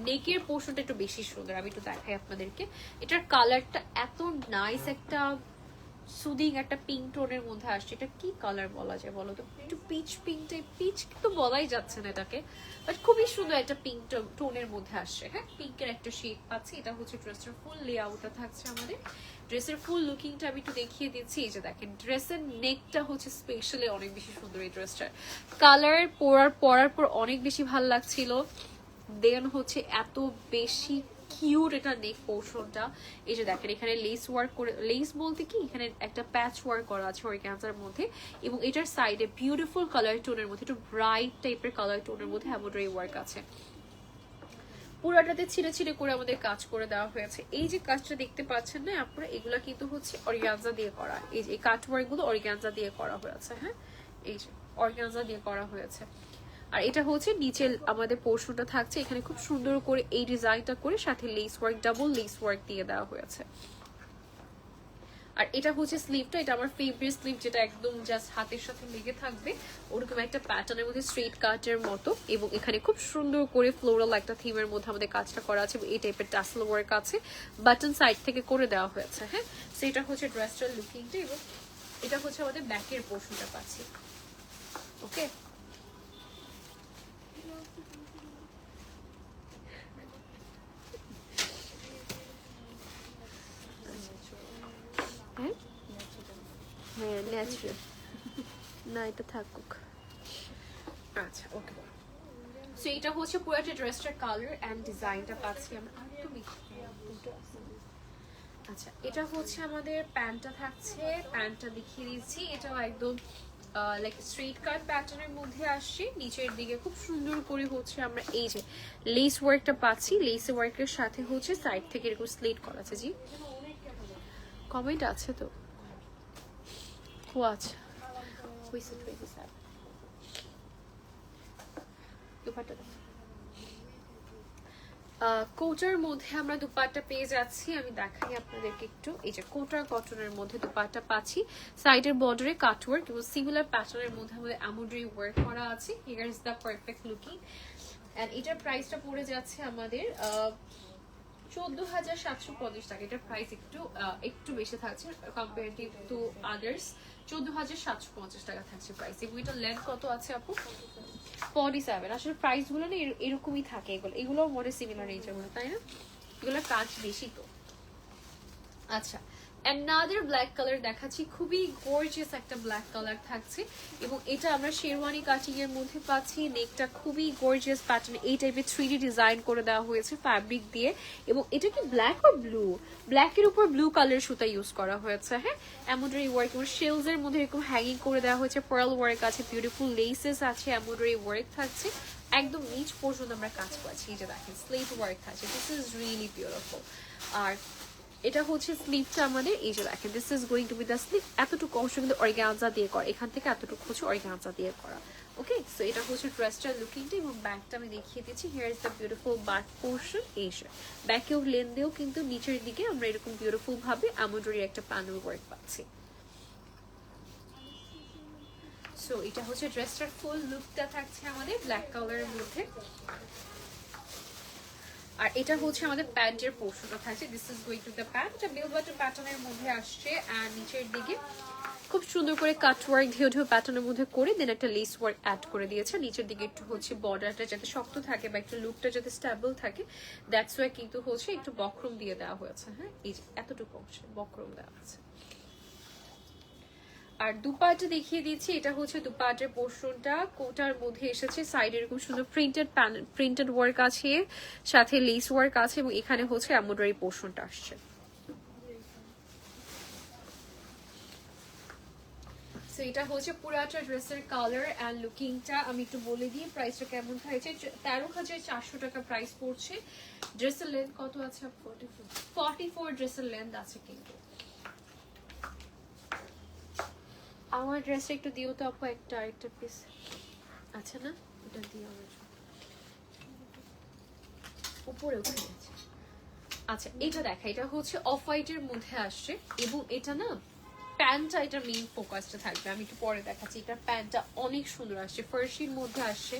নেকের পোর্শনটা একটু বেশি সুন্দর। আমি একটু দেখাই আপনাদেরকে। এটার কালারটা এত নাইস, একটা সুদিং একটা পিঙ্ক টোনের মধ্যে আসছে। এটা কি কালার বলা যায় বলো তো? একটু পিচ পিঙ্ক টাইপ, পিচ কিন্তু বলাই যাচ্ছে না এটাকে, বাট খুবই সুন্দর একটা পিঙ্ক টোনের মধ্যে আসছে। হ্যাঁ, পিঙ্কের একটা শেড পাচ্ছি। এটা হচ্ছে ড্রেসের ফুল লেআউটটা থাকছে আমাদের। ড্রেসের ফুল লুকিংটা আমি একটু দেখিয়ে দিচ্ছি। এই যে দেখেন, ড্রেসের নেকটা হচ্ছে স্পেশালি অনেক বেশি সুন্দর। এই ড্রেসটার কালার পরার পর অনেক বেশি ভালো লাগছিল। দেন হচ্ছে এত বেশি কিউট এটা নেক পোর্শনটা। এই যে দেখেন, এখানে লেস ওয়ার্ক করে, লেস বলতে কি এখানে একটা প্যাচ ওয়ার্ক করা আছে অর্গানজার মধ্যে, এবং এটার সাইডে বিউটিফুল কালার টোনের মধ্যে, একটু ব্রাইট টাইপের কালার টোনের মধ্যে এমব্রয়ডারি ওয়ার্ক আছে। পুরাটাতে ছিঁড়ে ছিঁড়ে করে আমাদের কাজ করে দেওয়া হয়েছে। এই যে কাজটা দেখতে পাচ্ছেন না আপনারা, এগুলা কিন্তু হচ্ছে অর্গানজা দিয়ে করা। এই যে কাট ওয়ার্ক গুলো অর্গানজা দিয়ে করা হয়েছে। হ্যাঁ, এই যে অর্গানজা দিয়ে করা হয়েছে। আর এটা হচ্ছে নিচে আমাদের পোর্শনটা থাকছে, এখানে খুব সুন্দর করে এই ডিজাইনটা করে সাথে less work, double less work দিয়ে দেওয়া হয়েছে। আর এটা হচ্ছে স্লিভটা, এটা আমার ফেভারিট স্লিভ, যেটা একদম জাস্ট হাতের সাথে লেগে থাকবে ওরকম একটা প্যাটার্নের মধ্যে স্ট্রেট কাটের মতো, এবং এখানে খুব সুন্দর করে ফ্লোরাল একটা থিমের মধ্যে আমাদের কাজটা করা আছে। এই টাইপের টাসেল ওয়ার্ক আছে, বাটন সাইড থেকে করে দেওয়া হয়েছে। হ্যাঁ, সেটা হচ্ছে ড্রেসটার লুকিংটা, এবং এটা হচ্ছে আমাদের ব্যাকের পোর্শনটা পাচ্ছি। ওকে, হ্যাঁ ন্যাচারাল না, এটা থাকুক। আচ্ছা, ওকে। সো এটা হচ্ছে পুরোটা ড্রেসটার কালার এন্ড ডিজাইনটা পাচ্ছি আমরা। আচ্ছা, এটা হচ্ছে আমাদের প্যান্টটা থাকছে। প্যান্টটা দেখিয়ে দিচ্ছি। এটাও একদম লাইক স্ট্রেট কাট প্যাটার্নের মধ্যে আসছে। নিচের দিকে খুব সুন্দর করে হচ্ছে আমরা এই যে লেস ওয়ার্কটা পাচ্ছি। লেস ওয়ার্কের সাথে হচ্ছে সাইড থেকে এরকম স্লিট করা আছে। জি, কমেন্ট আছে তো? ও আচ্ছা, কোটার মধ্যে আমরা দুপাট্টা পেয়ে যাচ্ছি। আমি দেখাই আপনাদেরকে একটু। এই যে কোটার কটনের মধ্যে দুপাট্টা পাচ্ছি, সাইডের বর্ডারে কাটওয়ার্ক এবং সিমিলার প্যাটার্নের মধ্যে আমাদের এমব্রয়ডারি ওয়ার্ক করা আছে। Here is the perfect looking. And এটার প্রাইসটা পড়ে যাচ্ছে আমাদের 14,750 টাকা। এটার প্রাইস একটু বেশি থাকছে কম্পারেটিভ টু আদার্স। 14,750 টাকা থাকছে প্রাইস। এবং এটার লেন্থ কত আছে আপু? 47। আসলে প্রাইস গুলো না এরকমই থাকে। এগুলো মনে সিমিলার রেঞ্জের মধ্যে, তাই না? এগুলোর কাজ বেশি তো। আচ্ছা, অ্যানাদার ব্ল্যাক কালার দেখাচ্ছি। খুবই গর্জিয়াস একটা ব্ল্যাক কালার থাকছে, এবং এটা আমরা শেরওয়ানি কাটিং এর মধ্যে পাচ্ছি। নেকটা খুবই গর্জিয়াস প্যাটার্ন, এই টাইপের 3D ডিজাইন করে দেওয়া হয়েছে ফ্যাব্রিক দিয়ে। এবং এটা কি ব্ল্যাক আর ব্লু? ব্ল্যাকের উপর ব্লু কালার সুতা ইউজ করা হয়েছে। হ্যাঁ, এমব্রয়ডারি ওয়ার্ক এবং শেলস এর মধ্যে এরকম হ্যাঙ্গিং করে দেওয়া হয়েছে। পার্ল ওয়ার্ক আছে, বিউটিফুল লেসেস আছে, এমব্রয়ডারি ওয়ার্ক থাকছে। একদম নিচ পর্যন্ত আমরা কাজ পাচ্ছি। এই যে দেখেন, স্লেট ওয়ার্ক থাকছে। This is really beautiful. আর এটা হচ্ছে স্লিভটা আমাদের। এই যে দেখেন, this is going to be the sleeve. এতটুকু অংশ কিন্তু অর্গানজা দিয়ে করা, এখান থেকে এতটুকু হচ্ছে অর্গানজা দিয়ে করা। ওকে, সো এটা হচ্ছে ড্রেসটার লুকিংটা, এবং ব্যাকটা আমি দেখিয়ে দিচ্ছি। Here is the beautiful back portion. এই ব্যাকেও লেন্থেও কিন্তু নিচের দিকে আমরা এরকম বিউটিফুল ভাবে এমব্রয়ডারি একটা প্যানেল ওয়ার্ক পাচ্ছি। সো এটা হচ্ছে ড্রেসটার ফুল লুকটা থাকছে আমাদের ব্ল্যাক কালারের মধ্যে। আর এটা হচ্ছে আমাদের প্যান্টের পোর্শনটা থাকছে। This is going to the pant. এটা বেল বাটন প্যাটার্নের মধ্যে আসছে, আর নিচের দিকে খুব সুন্দর করে কাট ওয়ার্ক ঢেউ ঢেউ প্যাটার্নের মধ্যে করে দেন একটা লেস ওয়ার্ক অ্যাড করে দিয়েছে। নিচের দিকে একটু হচ্ছে বর্ডারটা যাতে শক্ত থাকে বা একটু লুকটা যাতে স্টেবল থাকে, দ্যাটস ওয়াই কিন্তু হচ্ছে একটু বক্রম দিয়ে দেওয়া হয়েছে। হ্যাঁ, এই যে এতটুকু অংশে বক্রম দেওয়া আছে। আর দুপাট্টা দেখিয়ে দিচ্ছি। এটা হচ্ছে দুপাটের পোর্শনটা। কোটার মধ্যে এসেছে, সাইডে এরকম সুন্দর প্রিন্টেড ওয়ার্ক আছে, সাথে লেস ওয়ার্ক আছে, এবং এখানে হচ্ছে এমব্রয়ডারি পোর্শনটা আসছে। সো এটা হচ্ছে পুরাটা ড্রেসের কালার অ্যান্ড লুকিংটা আমি একটু বলে দিই প্রাইসটা কেমন হয়েছে 13,400 টাকা প্রাইস পড়ছে ড্রেসের লেন্থ কত আছে 44 ড্রেসের লেন্থ আছে কিন্তু আমার ড্রেসটা একটু দিও তো আপু আরেকটা পিস আচ্ছা না এটা দিও আমার উপরে উঠে গেছে আচ্ছা এটা দেখা এটা হচ্ছে অফ হোয়াইটের মধ্যে আসছে এবং এটা না প্যান্টটা এটা মেইন ফোকাসটা থাকবে আমি একটু পরে দেখাচ্ছি এটা প্যান্টটা অনেক সুন্দর আসছে ফার্সির মধ্যে আসছে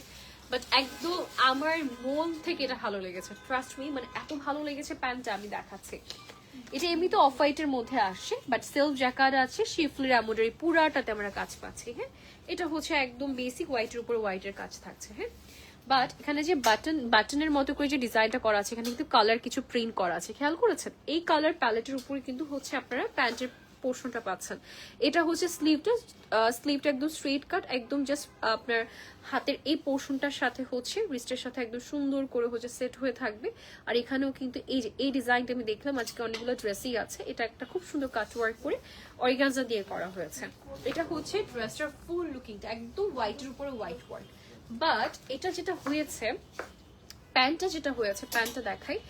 বাট একদম আমার মন থেকে এটা ভালো লেগেছে ট্রাস্ট মি মানে এত ভালো লেগেছে প্যান্টটা আমি দেখাচ্ছি এটা এমনি তো অফ হোয়াইটের মধ্যে আসছে বাট সেলফ জ্যাকার্ড আছে শিফলের এমব্রয়ডারি পুরাটাতে আমরা কাজ পাচ্ছি হ্যাঁ এটা হচ্ছে একদম বেসিক হোয়াইটের উপর হোয়াইটের কাজ থাকছে হ্যাঁ বাট এখানে যে বাটনের মতো করে যে ডিজাইনটা করা আছে এখানে কিন্তু কালার কিছু প্রিন্ট করা আছে খেয়াল করেছেন এই কালার প্যালেটের উপরে কিন্তু হচ্ছে আপনারা প্যান্টের পোর্শনটা পাচ্ছেন এটা হচ্ছে স্লিভটা একদম স্ট্রেট কাট একদম জাস্ট আপনার হাতের এই পোর্শনটার সাথে হচ্ছে রিস্টের সাথে একদম সুন্দর করে হচ্ছে সেট হয়ে থাকবে আর এখানেও কিন্তু এই ডিজাইনটা আমি দেখলাম আজকে অনেকগুলো ড্রেসই আছে এটা একটা খুব সুন্দর কাট ওয়ার্ক করে অর্গানজা দিয়ে করা হয়েছে এটা হচ্ছে ড্রেসটার ফুল লুকিংটা একদম হোয়াইটের উপরে হোয়াইট ওয়ার্ক বাট এটা যেটা হয়েছে প্যান্টটা দেখাই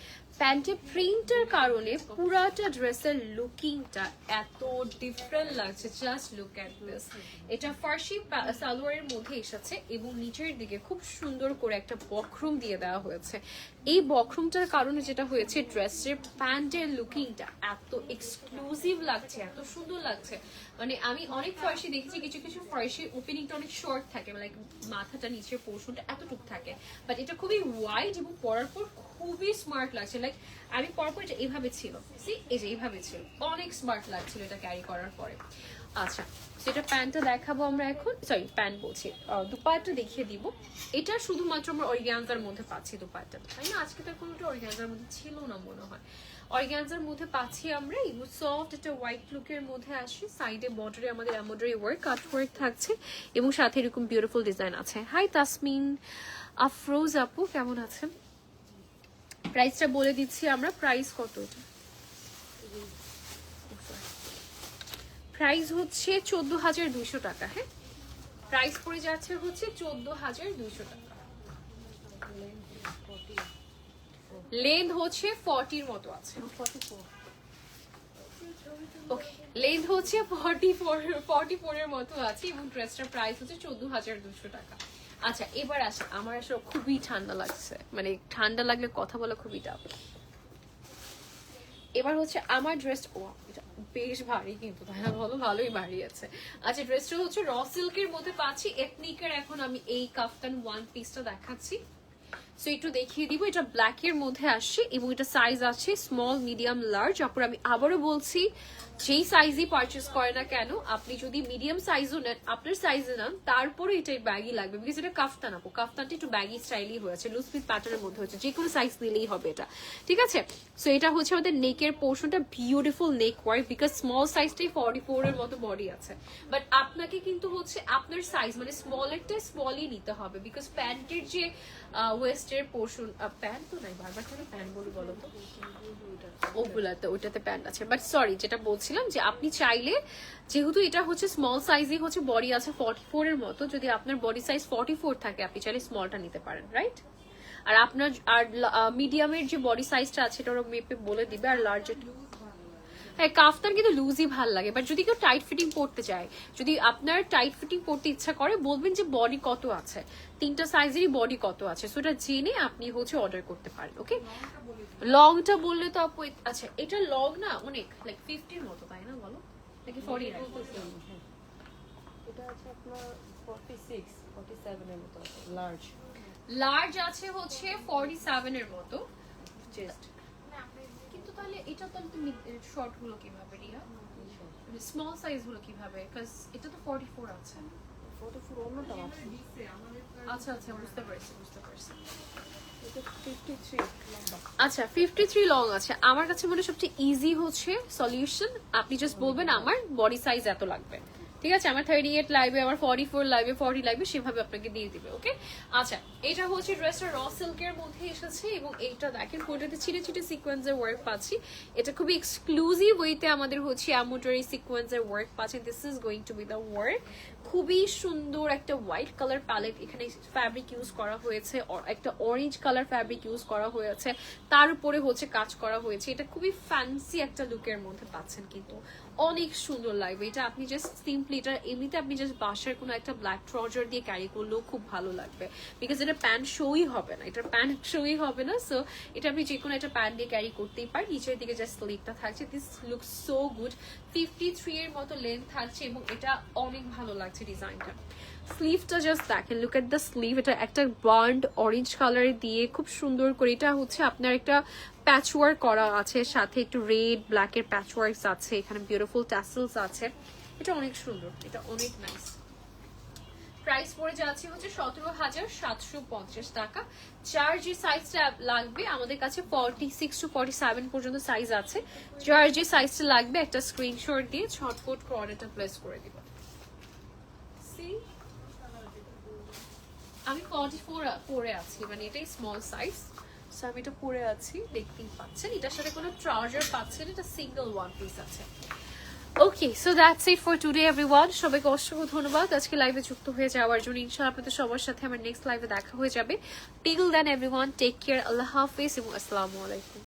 প্যান্টের প্রিন্টের কারণে পুরাটা ড্রেসের লুকিংটা এত ডিফারেন্ট লাগছে জাস্ট লুক এট দিস এটা ফার্সি সালোয়ারের মধ্যে এসেছে এবং নিচের দিকে খুব সুন্দর করে একটা বক্রম দিয়ে দেওয়া হয়েছে এই বক্রমটার কারণে যেটা হয়েছে ড্রেসের প্যান্টের লুকিংটা এত এক্সক্লুসিভ লাগছে এত সুন্দর লাগছে মানে আমি অনেক ফার্সি দেখেছি কিছু কিছু ফার্সি ওপেনিংটা অনেক শর্ট থাকে লাইক মাথাটা নিচের পোর্শনটা এতটুকু থাকে বাট এটা খুবই ওয়াইড এবং পরার পর খুবই স্মার্ট লাগছে লাইক আমি পরপর এটা এইভাবে ছিল এই যে এইভাবে ছিল অনেক স্মার্ট লাগছিল এটা ক্যারি করার পরে আচ্ছা সেটা প্যান্টটা দেখাবো আমরা এখন সরি প্যান্ট বলছি দুপাট্টা দেখিয়ে দিব এটা শুধুমাত্র আমরা অর্গানজার মধ্যে পাচ্ছি দুপাট্টা তাই না আজকে তো কোনোটা অর্গানজার মধ্যে ছিল না মনে হয় অর্গানজার মধ্যে পাচ্ছি আমরা এই সফট একটা হোয়াইট লুকের মধ্যে আসি সাইডে বর্ডারে আমাদের এমব্রয়ডারি ওয়ার্ক কাট ওয়ার্ক থাকছে এবং সাথে এরকম বিউটিফুল ডিজাইন আছে হাই তাসমিন আফরোজ আপু কেমন আছেন প্রাইসটা বলে দিচ্ছি আমরা প্রাইস কত এটা প্রাইস হচ্ছে 14,200 টাকা হ্যাঁ প্রাইস পড়ে যাচ্ছে হচ্ছে 14,200 টাকা লেন্থ হচ্ছে 40 এর মতো আছে ওকে লেন্থ হচ্ছে 44 এর মতো আছে এবং ড্রেসটার প্রাইস হচ্ছে 14,200 টাকা আচ্ছা এবার আসে আমার আসলে খুবই ঠান্ডা লাগছে মানে ঠান্ডা লাগলে কথা বলা খুবই টাফ এবার হচ্ছে আমার ড্রেস ও এটা বেশ ভারী কিন্তু তাই না বলো ভালোই ভারী আছে আচ্ছা ড্রেসটা হচ্ছে র সিল্কের মধ্যে পাচ্ছি এথনিকের এখন আমি এই কাফতান ওয়ান পিসটা দেখাচ্ছি সো একটু দেখিয়ে দিব এটা ব্ল্যাক এর মধ্যে আসছে এবং এটা সাইজ আছে স্মল মিডিয়াম লার্জ তারপর আমি আবারও বলছি যেই সাইজই পারচেস করে না কেন আপনি যদি মিডিয়াম সাইজও নেন আপনার সাইজে নেন তারপরে এটাই ব্যাগই লাগবে বিকজ এটা কাফতান আপু কাফতানটা একটু ব্যাগি স্টাইলই হয়েছে লুজ ফিট প্যাটার্নের মধ্যে হচ্ছে যে কোনো সাইজ নিলেই হবে এটা ঠিক আছে সো এটা হচ্ছে আমাদের নেকের পোর্শনটা beautiful neck work because small সাইজটাই 44 এর মতো বডি আছে বাট আপনাকে কিন্তু হচ্ছে আপনার সাইজ মানে স্মলেরটা স্মলই নিতে হবে বিকজ প্যান্টের যে ওয়েস্টের পোর্শন প্যান্ট তো নাই বারবার কেন প্যান্ট বলো তো ওইটাতে প্যান্ট আছে বাট সরি যেটা বলছিলাম যে আপনি চাইলে যেহেতু এটা হচ্ছে স্মল সাইজই হচ্ছে বডি আছে 44 এর মতো যদি আপনার বডি সাইজ 44 থাকে আপনি চাইলে স্মলটা নিতে পারেন রাইট আর আপনার আর মিডিয়ামের যে বডি সাইজটা আছে এটা ওরা মেপে বলে দিবে আর লার্জ হ্যাঁ কাফতান কিন্তু লুজই ভাল লাগে বাট যদি কেউ টাইট ফিটিং পড়তে চায় যদি আপনার টাইট ফিটিং পড়তে ইচ্ছা করে বলবেন যে বডি কত আছে 3টা সাইজেরই বডি কত আছে সো এটা জেনে আপনি হচ্ছে অর্ডার করতে পারেন ওকে লংটা বললে তো আপু আচ্ছা এটা লং না অনেক লাইক 50 এর মতো তাই না বলো নাকি 40 এটা আছে আপনার 46 47 এর মতো লার্জ আছে হচ্ছে 47 এর মতো জাস্ট কিন্তু তাহলে এটা তাহলে শর্ট হলো কিভাবে রিয়া স্মল সাইজ হলো কিভাবে cuz এটা তো 44 আছে 44 অন্যটা আছে আচ্ছা আচ্ছা বুঝতে পারছি এটা 53 আচ্ছা 53 লং আছে আমার কাছে মনে সবচেয়ে ইজি হচ্ছে সলিউশন আপনি জাস্ট বলবেন আমার বডি সাইজ এত লাগবে ঠিক আছে, আমার 38 লাগবে, আমার 44 লাগবে, 40 লাগবে, সেভাবে আপনাকে দিয়ে দিবে। ওকে, আচ্ছা এটা হচ্ছে ড্রেসটা র সিল্কের মধ্যে এসেছে এবং এইটা দেখেন পুরোটাতে ছিটে ছিটে সিকোয়েন্সের ওয়ার্ক পাচ্ছি। এটা খুবই এক্সক্লুসিভ ওয়েতে আমাদের হচ্ছে এমব্রয়ডারি সিকোয়েন্সের ওয়ার্ক পাচ্ছি। This is going to be the work. খুবই সুন্দর একটা হোয়াইট কালার প্যালেট এখানে ফ্যাব্রিক ইউজ করা হয়েছে, একটা অরেঞ্জ কালার ফ্যাব্রিক ইউজ করা হয়েছে, তার উপরে হচ্ছে কাজ করা হয়েছে। এটা খুবই ফ্যান্সি একটা লুকের মধ্যে পাচ্ছেন, কিন্তু অনেক সুন্দর লাগবে এটা। আপনি জাস্ট সিম্পলি এটা এমনিতে আপনি জাস্ট বাসার কোনো একটা ব্ল্যাক ট্রাউজার দিয়ে ক্যারি করলেও খুব ভালো লাগবে, বিকজ এটা প্যান্ট শোই হবে না, এটা প্যান্ট শোই হবে না। সো এটা আপনি যে কোনো একটা প্যান্ট দিয়ে ক্যারি করতেই পারেন। নিচের দিকে জাস্ট স্লিভটা থাকছে। This look so good. 53 এর মতো লেন্থ থাকছে এবং এটা অনেক ভালো লাগছে ডিজাইনটা। স্লিভটা জাস্ট দেখেন, লুক এট দ্য স্লিভ। এটা একটা বার্ন্ড অরেঞ্জ কালার দিয়ে খুব সুন্দর করে, এটা হচ্ছে আপনার একটা প্যাচওয়ার্ক করা আছে, সাথে একটু রেড ব্ল্যাকের প্যাচওয়ার্কস আছে, এখানে বিউটিফুল ট্যাসেলস আছে। এটা অনেক সুন্দর, এটা অনেক নাইস। প্রাইস পড়ে যাচ্ছে হচ্ছে 17,750 টাকা। যার যে সাইজটা লাগবে, আমাদের কাছে 46 to 47 পর্যন্ত সাইজ আছে। যার যে সাইজটা লাগবে একটা স্ক্রিনশট দিয়ে ঝটপট অর্ডারটা প্লেস করে দিব। আমি 44 পরে আছি, মানে এটাই স্মল সাইজ। সো আমি এটা পরে আছি, দেখতেই পাচ্ছেন। এটার সাথে কোনো ট্রাউজার পাচ্ছেন, এটা সিঙ্গেল ওয়ান পিস আছে। Okay, so that's it for today everyone. সবাইকে অসংখ্য ধন্যবাদ আজকে লাইভে যুক্ত হয়ে যাওয়ার জন্য। ইনশাআল্লাহ আপনাদের সবার সাথে আমার নেক্সট লাইভে দেখা হয়ে যাবে। Till then everyone, take care, আল্লাহ হাফিজ এবং আসসালামু আলাইকুম।